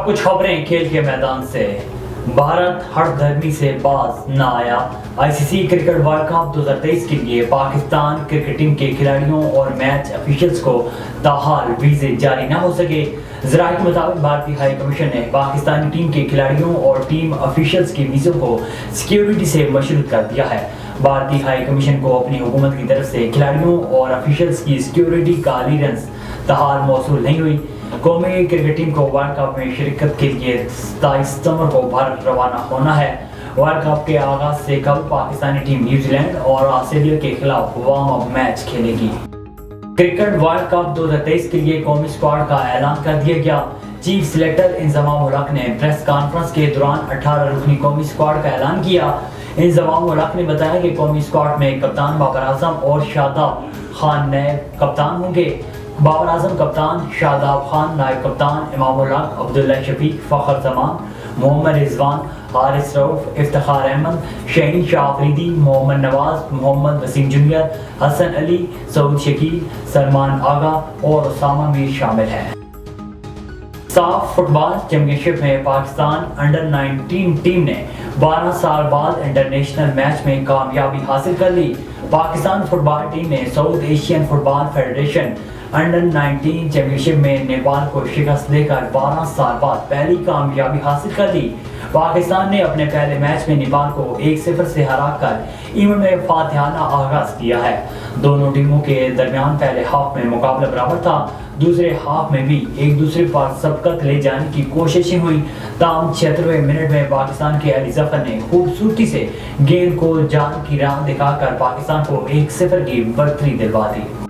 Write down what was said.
कुछ खबरें खेल के मैदान से। भारत हठधर्मी से बाज न आया। आईसीसी क्रिकेट वर्ल्ड कप 2023 के लिए पाकिस्तान क्रिकेट टीम के खिलाड़ियों और मैच ऑफिशियल्स को ताहाल वीजे जारी न हो सके। ज़राए के मुताबिक भारतीय हाई कमीशन ने पाकिस्तानी टीम के खिलाड़ियों और टीम ऑफिशियल्स के वीज़ों को सिक्योरिटी से मशरूत कर दिया है। भारतीय हाई कमीशन को अपनी हुकूमत की तरफ से खिलाड़ियों और ऑफिशियल्स की सिक्योरिटी क्लियरेंस ताहाल मौसूल नहीं हुई। कौमी क्रिकेट टीम को वर्ल्ड कप में शिरकत के लिए 27 सितंबर को भारत रवाना होना है। वर्ल्ड कप के आगाज से कल पाकिस्तानी टीम न्यूजीलैंड और ऑस्ट्रेलिया के खिलाफ वार्म अप मैच खेलेगी। क्रिकेट वर्ल्ड कप 2023 के लिए कौमी स्क्वाड का ऐलान कर दिया गया। चीफ सिलेक्टर इंजमाम उल हक ने प्रेस कॉन्फ्रेंस के दौरान 18 रुकनी कौमी स्क्वाड का ऐलान किया। इंजमाम उल हक ने बताया कि कौमी स्क्वाड में कप्तान बाबर आजम और शादाब खान नए कप्तान होंगे। बाबर आजम कप्तान, शादाब खान नायब कप्तान, इमामुल हक, अब्दुल्ला शफीक, फखर जमान, मोहम्मद रिजवान, हारिस रऊफ, इफ्तिखार अहमद, शहीन शाह अफरीदी, मोहम्मद नवाज, मोहम्मद वसीम जूनियर, हसन अली, सऊद शकील, सलमान आगा और उसामा मीर शामिल हैं। साफ फुटबॉल चैंपियनशिप में पाकिस्तान अंडर 19 टीम ने 12 साल बाद इंटरनेशनल मैच में कामयाबी हासिल कर ली। पाकिस्तान फुटबॉल टीम ने south Asian football federation under 19 championship में नेपाल को शिकस्त देकर 12 साल बाद पहली कामयाबी हासिल कर ली। पाकिस्तान ने अपने पहले मैच में नेपाल को 1-0 से हराकर इवेंट में फातिहाना आगाज किया है। दोनों टीमों के दरमियान पहले हाफ में मुकाबला बराबर था। दूसरे हाफ में भी एक दूसरे पर सबकत ले जाने की कोशिशें हुई। ताम 76वें मिनट में पाकिस्तान के अली जफर ने खूबसूरती से गेंद को जान की राह दिखाकर पाकिस्तान को 1-0 की बढ़तरी दिलवा दी।